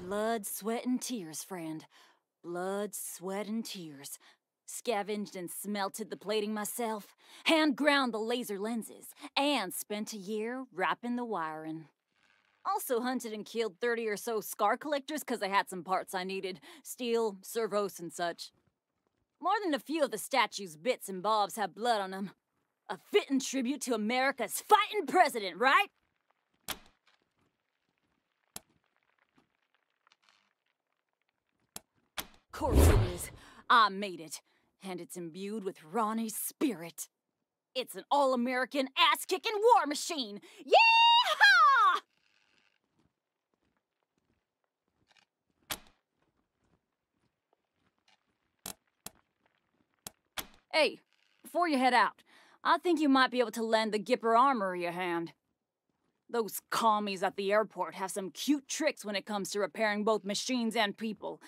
Blood, sweat, and tears, friend. Blood, sweat, and tears. Scavenged and smelted the plating myself, hand-ground the laser lenses, and spent a year wrapping the wiring. Also hunted and killed 30 or so scar collectors because I had some parts I needed. Steel, servos, and such. More than a few of the statue's bits and bobs have blood on them. A fitting tribute to America's fighting president, right? Course it is. I made it. And it's imbued with Ronnie's spirit. It's an all-American ass-kicking war machine! Yeehaw! Hey, before you head out, I think you might be able to lend the Gipper Armory a hand. Those commies at the airport have some cute tricks when it comes to repairing both machines and people.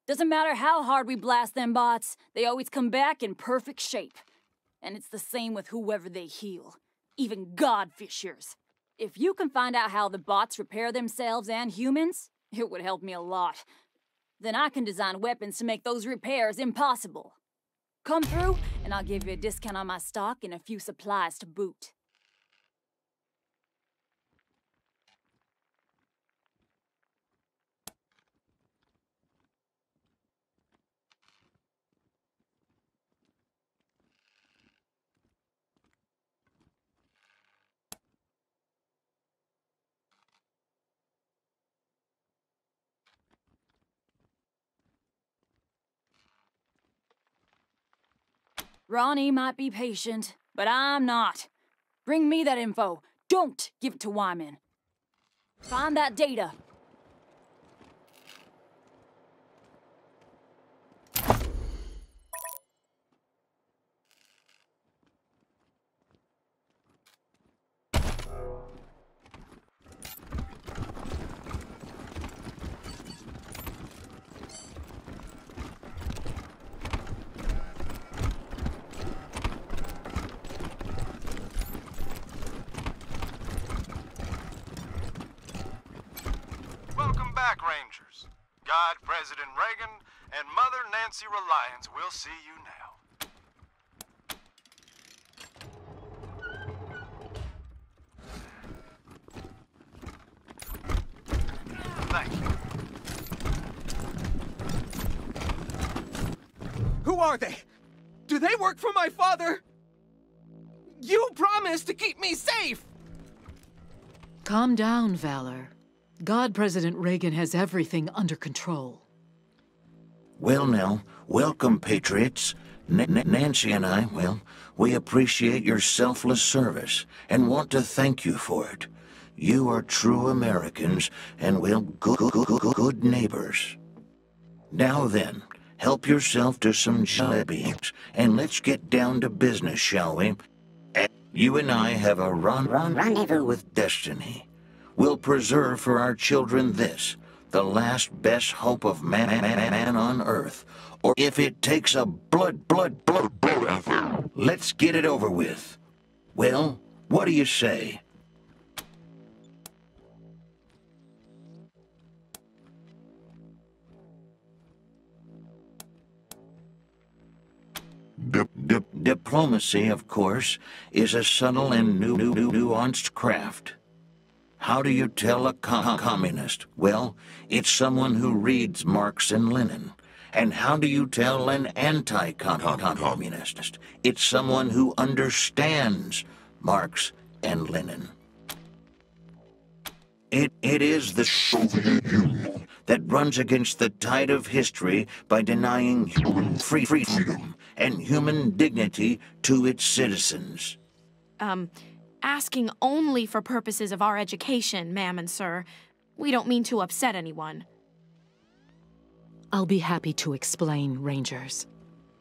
Doesn't matter how hard we blast them bots, they always come back in perfect shape. And it's the same with whoever they heal, even godfishers. If you can find out how the bots repair themselves and humans, it would help me a lot. Then I can design weapons to make those repairs impossible. Come through, and I'll give you a discount on my stock and a few supplies to boot. Ronnie might be patient, but I'm not. Bring me that info. Don't give it to Wyman. Find that data. Rangers. God, President Reagan, and Mother Nancy Reliance will see you now. Thank you. Who are they? Do they work for my father? You promised to keep me safe! Calm down, Valor. God President Reagan has everything under control. Well now, welcome, Patriots. Nancy and I, well, we appreciate your selfless service and want to thank you for it. You are true Americans and, well, good neighbors. Now then, help yourself to some jalebi and let's get down to business, shall we? You and I have a rendezvous with destiny. We'll preserve for our children this, the last best hope of man on Earth. Or if it takes a blood, let's get it over with. Well, what do you say? Diplomacy, of course, is a subtle and nuanced craft. How do you tell a communist? Well, it's someone who reads Marx and Lenin. And how do you tell an anti-communist? It's someone who understands Marx and Lenin. It is the Soviet Union that runs against the tide of history by denying human freedom and human dignity to its citizens. Asking only for purposes of our education, ma'am and sir. We don't mean to upset anyone. I'll be happy to explain, Rangers.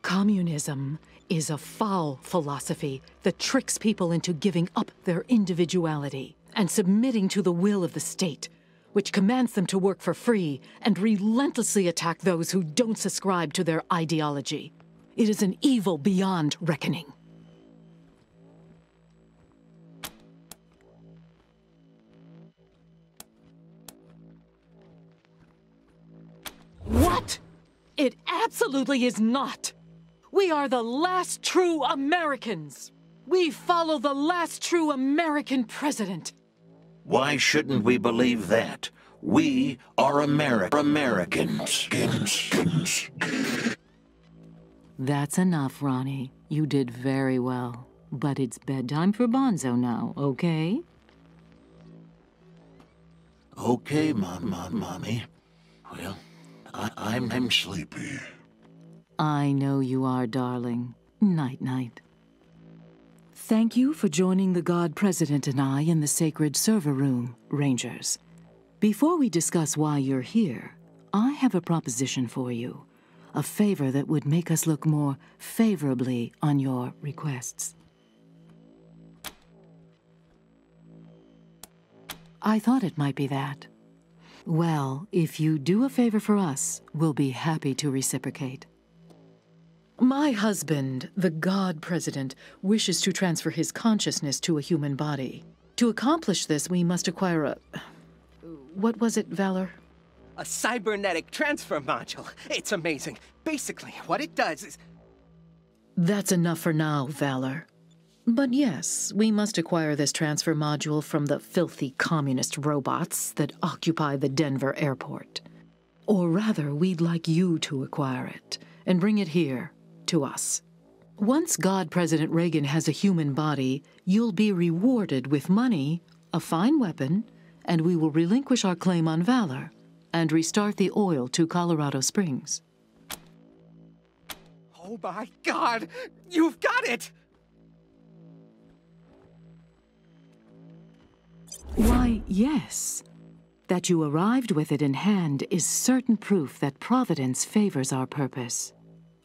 Communism is a foul philosophy that tricks people into giving up their individuality and submitting to the will of the state, which commands them to work for free and relentlessly attack those who don't subscribe to their ideology. It is an evil beyond reckoning. What? It absolutely is not. We are the last true Americans. We follow the last true American president. Why shouldn't we believe that? We are Americans. That's enough, Ronnie. You did very well. But it's bedtime for Bonzo now, okay? Okay, Mommy. Well, I'm sleepy. I know you are, darling. Night-night. Thank you for joining the God President and I in the sacred server room, Rangers. Before we discuss why you're here, I have a proposition for you. A favor that would make us look more favorably on your requests. I thought it might be that. Well, if you do a favor for us, we'll be happy to reciprocate. My husband, the God President, wishes to transfer his consciousness to a human body. To accomplish this, we must acquire a... What was it, Valor? A cybernetic transfer module. It's amazing. Basically, what it does is... That's enough for now, Valor. But yes, we must acquire this transfer module from the filthy communist robots that occupy the Denver airport. Or rather, we'd like you to acquire it and bring it here, to us. Once God President Reagan has a human body, you'll be rewarded with money, a fine weapon, and we will relinquish our claim on Valor and restart the oil to Colorado Springs. Oh my God! You've got it! Why, yes. That you arrived with it in hand is certain proof that Providence favors our purpose.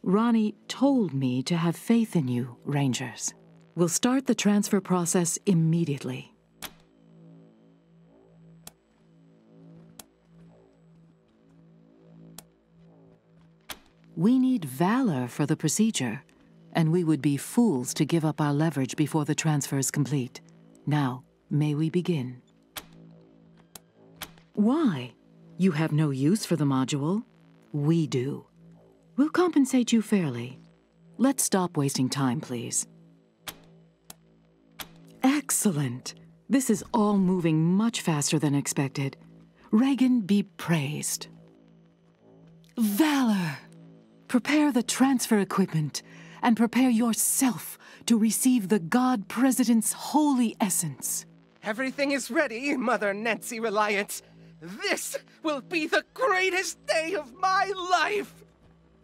Ronnie told me to have faith in you, Rangers. We'll start the transfer process immediately. We need Valor for the procedure, and we would be fools to give up our leverage before the transfer is complete. Now, may we begin? Why? You have no use for the module. We do. We'll compensate you fairly. Let's stop wasting time, please. Excellent. This is all moving much faster than expected. Reagan be praised. Valor! Prepare the transfer equipment and prepare yourself to receive the God President's holy essence. Everything is ready, Mother Nancy Reliance. This will be the greatest day of my life!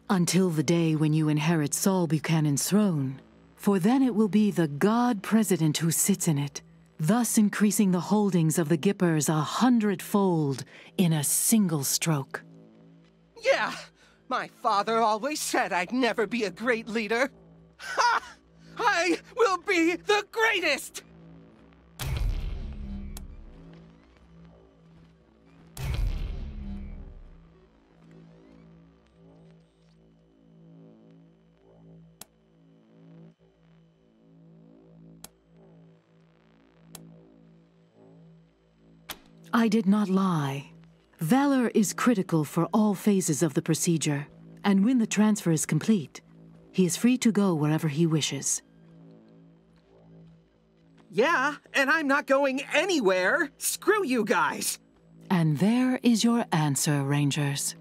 Until the day when you inherit Saul Buchanan's throne, for then it will be the God President who sits in it, thus increasing the holdings of the Gippers 100-fold in a single stroke. Yeah! My father always said I'd never be a great leader. Ha! I will be the greatest! I did not lie. Valor is critical for all phases of the procedure, and when the transfer is complete, he is free to go wherever he wishes. Yeah, and I'm not going anywhere. Screw you guys. And there is your answer, Rangers.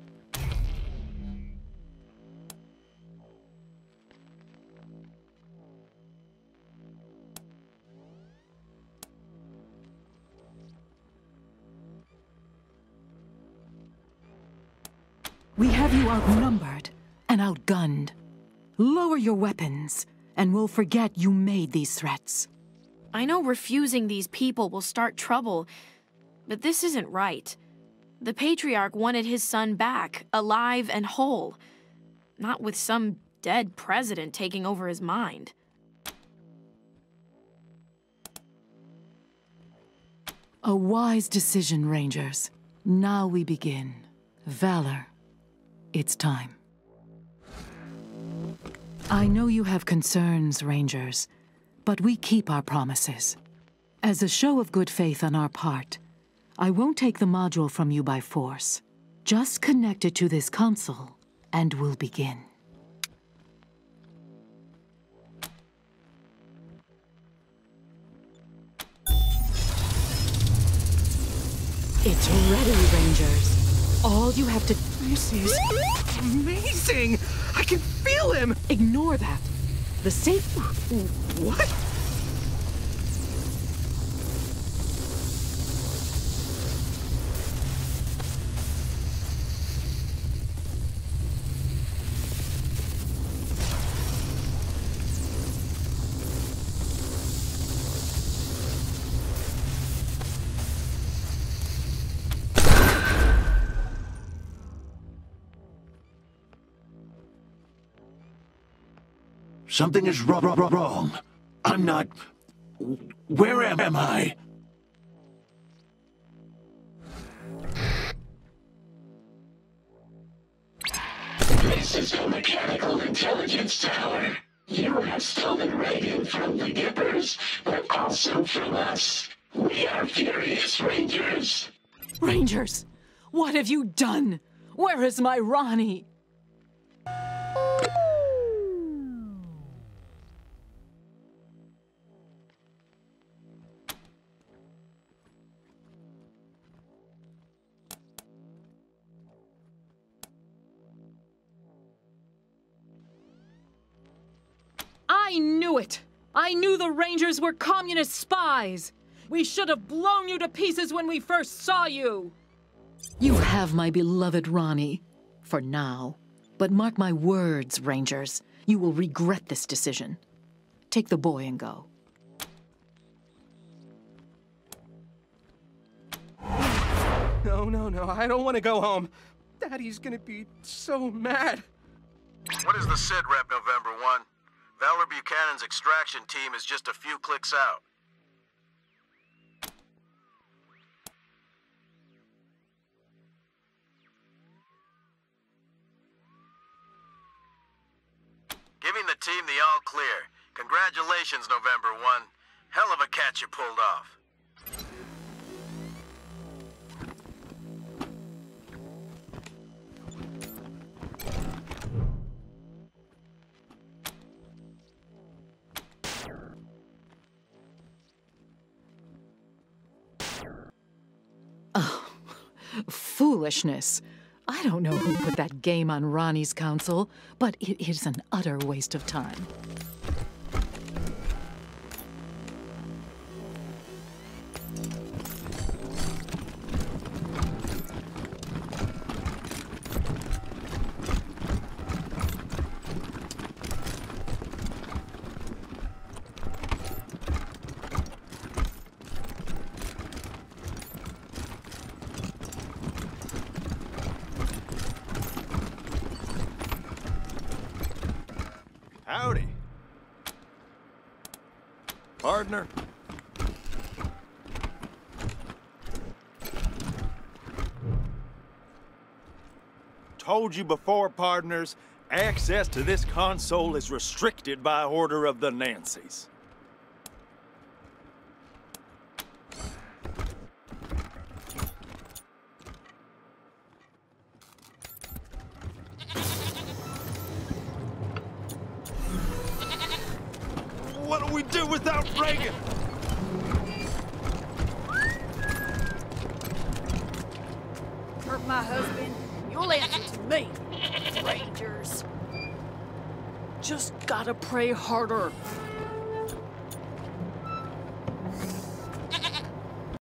We have you outnumbered and outgunned. Lower your weapons, and we'll forget you made these threats. I know refusing these people will start trouble, but this isn't right. The Patriarch wanted his son back, alive and whole, not with some dead president taking over his mind. A wise decision, Rangers. Now we begin. Valor. It's time. I know you have concerns, Rangers, but we keep our promises. As a show of good faith on our part, I won't take the module from you by force. Just connect it to this console, and we'll begin. It's ready, Rangers. All you have to... This is amazing! I can feel him! Ignore that. The safe... What? Something is wrong. I'm not... Where am I? This is your mechanical intelligence tower. You have stolen Reagan from the Gippers, but also from us. We are furious Rangers. Rangers! What have you done? Where is my Ronnie? I knew it! I knew the Rangers were communist spies! We should have blown you to pieces when we first saw you! You have my beloved Ronnie. For now. But mark my words, Rangers. You will regret this decision. Take the boy and go. No, I don't want to go home. Daddy's gonna be so mad. What is the sit rep, November 1? Valor Buchanan's extraction team is just a few clicks out. Giving the team the all clear. Congratulations, November 1. Hell of a catch you pulled off. Foolishness. I don't know who put that game on Ronnie's console, but it is an utter waste of time. Howdy. Partner. Told you before, partners, access to this console is restricted by order of the Nancys. What do we do without Reagan? Hurt my husband, you'll answer to me, Rangers. Just gotta pray harder.